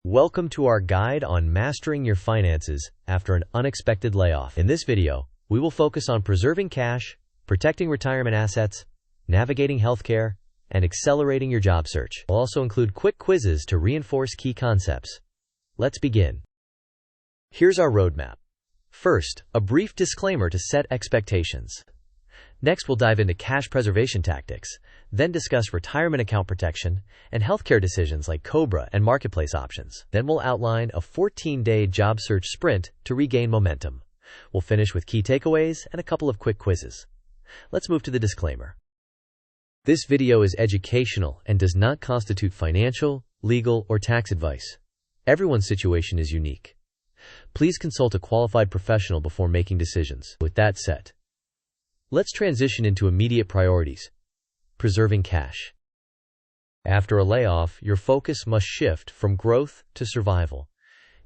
Welcome to our guide on mastering your finances after an unexpected layoff. In this video, we will focus on preserving cash, protecting retirement assets, navigating healthcare, and accelerating your job search. We'll also include quick quizzes to reinforce key concepts. Let's begin. Here's our roadmap. First, a brief disclaimer to set expectations. Next, we'll dive into cash preservation tactics, then discuss retirement account protection and healthcare decisions like COBRA and marketplace options. Then we'll outline a 14-day job search sprint to regain momentum. We'll finish with key takeaways and a couple of quick quizzes. Let's move to the disclaimer. This video is educational and does not constitute financial, legal, or tax advice. Everyone's situation is unique. Please consult a qualified professional before making decisions. With that said, let's transition into immediate priorities. Preserving cash. After a layoff, your focus must shift from growth to survival.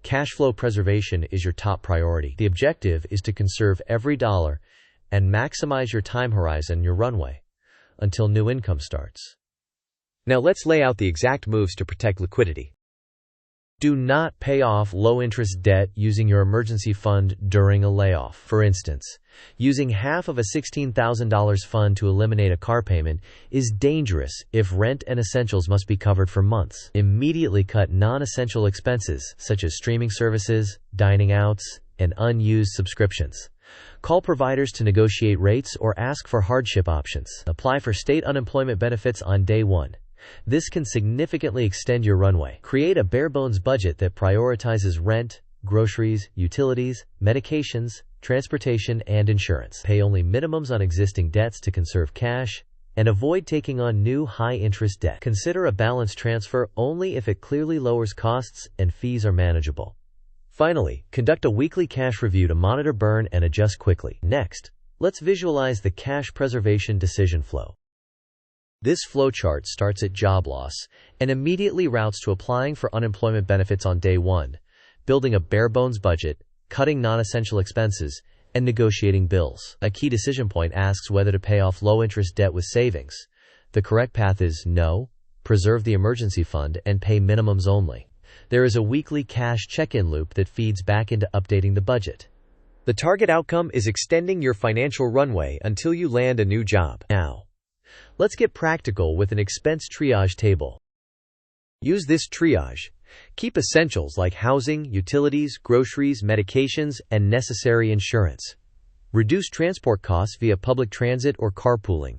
Cash flow preservation is your top priority. The objective is to conserve every dollar and maximize your time horizon, your runway, until new income starts. Now let's lay out the exact moves to protect liquidity. Do not pay off low-interest debt using your emergency fund during a layoff. For instance, using half of a $16,000 fund to eliminate a car payment is dangerous if rent and essentials must be covered for months. Immediately cut non-essential expenses such as streaming services, dining outs, and unused subscriptions. Call providers to negotiate rates or ask for hardship options. Apply for state unemployment benefits on day one. This can significantly extend your runway. Create a bare-bones budget that prioritizes rent, groceries, utilities, medications, transportation, and insurance. Pay only minimums on existing debts to conserve cash, and avoid taking on new high-interest debt. Consider a balance transfer only if it clearly lowers costs and fees are manageable. Finally, conduct a weekly cash review to monitor burn and adjust quickly. Next, let's visualize the cash preservation decision flow. This flowchart starts at job loss and immediately routes to applying for unemployment benefits on day one, building a bare-bones budget, cutting non-essential expenses, and negotiating bills. A key decision point asks whether to pay off low-interest debt with savings. The correct path is no, preserve the emergency fund, and pay minimums only. There is a weekly cash check-in loop that feeds back into updating the budget. The target outcome is extending your financial runway until you land a new job. Now, let's get practical with an expense triage table. Use this triage. Keep essentials like housing, utilities, groceries, medications, and necessary insurance. Reduce transport costs via public transit or carpooling.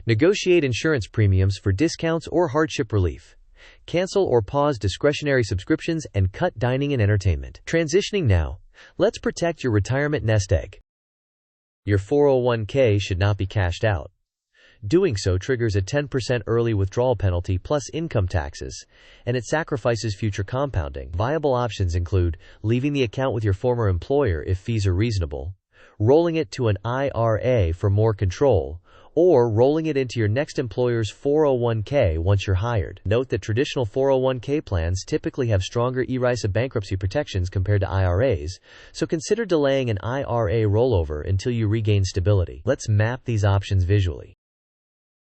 Negotiate insurance premiums for discounts or hardship relief. Cancel or pause discretionary subscriptions and cut dining and entertainment. Transitioning now, let's protect your retirement nest egg. Your 401k should not be cashed out. Doing so triggers a 10% early withdrawal penalty plus income taxes, and it sacrifices future compounding. Viable options include leaving the account with your former employer if fees are reasonable, rolling it to an IRA for more control, or rolling it into your next employer's 401k once you're hired. Note that traditional 401k plans typically have stronger ERISA bankruptcy protections compared to IRAs, so consider delaying an IRA rollover until you regain stability. Let's map these options visually.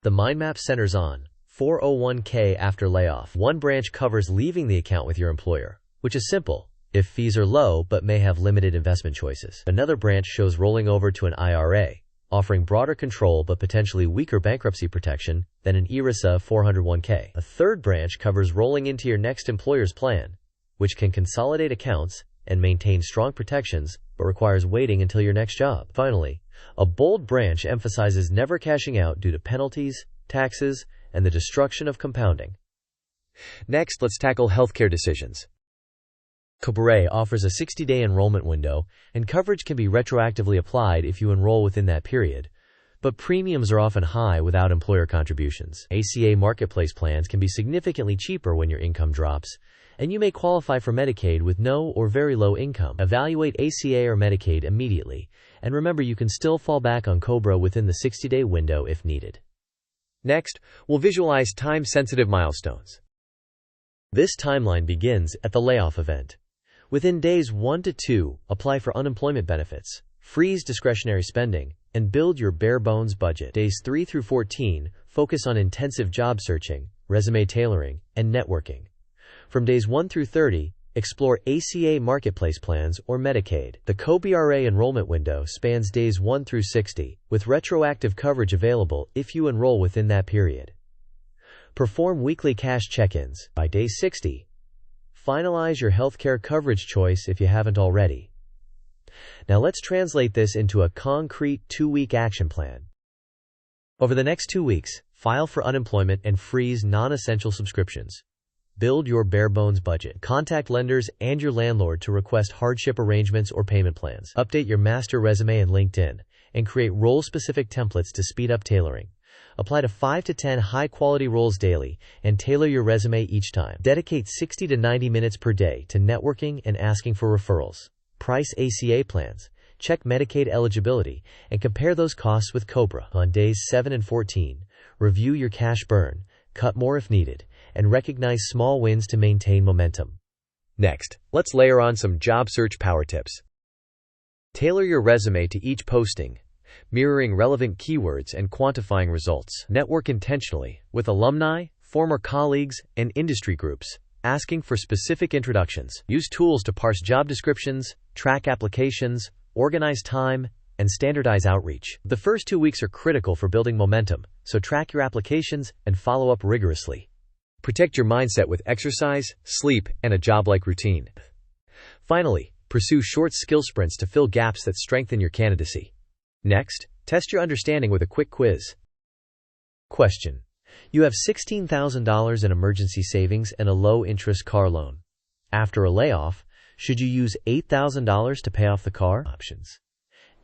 The mind map centers on 401k after layoff. One branch covers leaving the account with your employer, which is simple if fees are low but may have limited investment choices. Another branch shows rolling over to an IRA, offering broader control but potentially weaker bankruptcy protection than an ERISA 401k. A third branch covers rolling into your next employer's plan, which can consolidate accounts and maintain strong protections but requires waiting until your next job. Finally, a bold branch emphasizes never cashing out due to penalties, taxes, and the destruction of compounding. Next, let's tackle healthcare decisions. COBRA offers a 60-day enrollment window, and coverage can be retroactively applied if you enroll within that period, but premiums are often high without employer contributions. ACA marketplace plans can be significantly cheaper when your income drops, and you may qualify for Medicaid with no or very low income. Evaluate ACA or Medicaid immediately, and remember you can still fall back on COBRA within the 60-day window if needed. Next, we'll visualize time-sensitive milestones. This timeline begins at the layoff event. Within days 1 to 2, apply for unemployment benefits, freeze discretionary spending, and build your bare-bones budget. Days 3 through 14, focus on intensive job searching, resume tailoring, and networking. From days 1 through 30, explore ACA Marketplace plans or Medicaid. The COBRA enrollment window spans days 1 through 60, with retroactive coverage available if you enroll within that period. Perform weekly cash check-ins. By day 60, finalize your healthcare coverage choice if you haven't already. Now let's translate this into a concrete 2-week action plan. Over the next 2 weeks, file for unemployment and freeze non-essential subscriptions. Build your bare-bones budget. Contact lenders and your landlord to request hardship arrangements or payment plans. Update your master resume and LinkedIn, and create role-specific templates to speed up tailoring. Apply to 5 to 10 high-quality roles daily, and tailor your resume each time. Dedicate 60 to 90 minutes per day to networking and asking for referrals. Price ACA plans. Check Medicaid eligibility, and compare those costs with COBRA. On days 7 and 14, review your cash burn, cut more if needed, and recognize small wins to maintain momentum. Next, let's layer on some job search power tips. Tailor your resume to each posting, mirroring relevant keywords and quantifying results. Network intentionally with alumni, former colleagues, and industry groups, asking for specific introductions. Use tools to parse job descriptions, track applications, organize time, and standardize outreach. The first 2 weeks are critical for building momentum, so track your applications and follow up rigorously. Protect your mindset with exercise, sleep, and a job-like routine. Finally, pursue short skill sprints to fill gaps that strengthen your candidacy. Next, test your understanding with a quick quiz. Question: you have $16,000 in emergency savings and a low-interest car loan. After a layoff, should you use $8,000 to pay off the car? Options: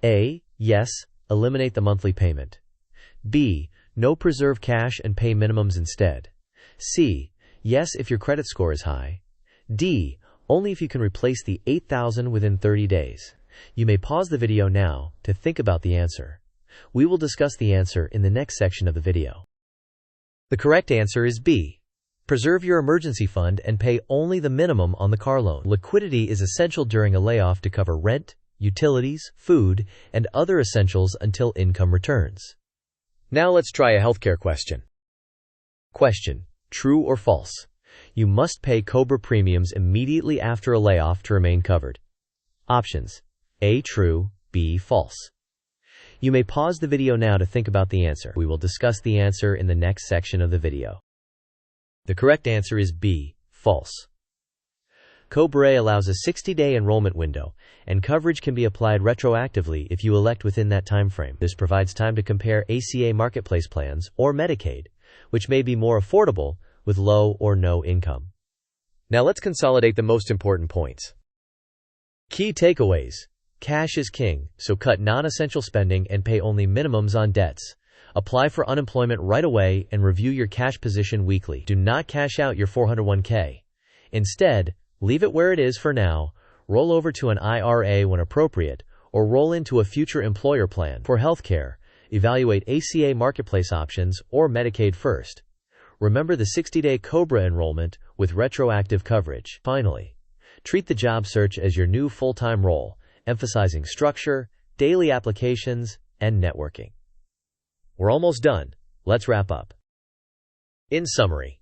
A. Yes, eliminate the monthly payment. B. No, preserve cash and pay minimums instead. C. Yes, if your credit score is high. D. Only if you can replace the $8,000 within 30 days. You may pause the video now to think about the answer. We will discuss the answer in the next section of the video. The correct answer is B. Preserve your emergency fund and pay only the minimum on the car loan. Liquidity is essential during a layoff to cover rent, utilities, food, and other essentials until income returns. Now let's try a healthcare question. Question: true or false? You must pay COBRA premiums immediately after a layoff to remain covered. Options: A. True, B. False. You may pause the video now to think about the answer. We will discuss the answer in the next section of the video. The correct answer is B. False. COBRA allows a 60-day enrollment window, and coverage can be applied retroactively if you elect within that time frame. This provides time to compare ACA Marketplace plans or Medicaid, which may be more affordable with low or no income. Now let's consolidate the most important points. Key takeaways: cash is king, so cut non-essential spending and pay only minimums on debts. Apply for unemployment right away and review your cash position weekly. Do not cash out your 401k. Instead, leave it where it is for now, roll over to an IRA when appropriate, or roll into a future employer plan. For healthcare, evaluate ACA Marketplace options or Medicaid first. Remember the 60-day COBRA enrollment with retroactive coverage. Finally, treat the job search as your new full-time role, emphasizing structure, daily applications, and networking. We're almost done. Let's wrap up. In summary,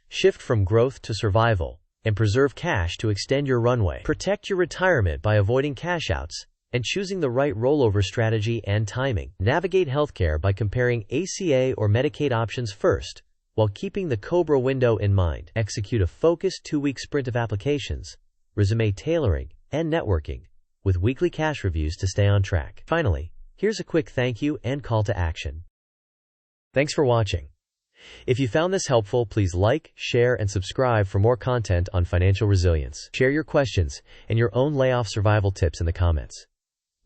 shift from growth to survival and preserve cash to extend your runway. Protect your retirement by avoiding cash outs and choosing the right rollover strategy and timing. Navigate healthcare by comparing ACA or Medicaid options first, while keeping the COBRA window in mind. Execute a focused 2-week sprint of applications, resume tailoring, and networking, with weekly cash reviews to stay on track. Finally, here's a quick thank you and call to action. Thanks for watching. If you found this helpful, please like, share, and subscribe for more content on financial resilience. Share your questions and your own layoff survival tips in the comments.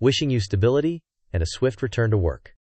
Wishing you stability and a swift return to work.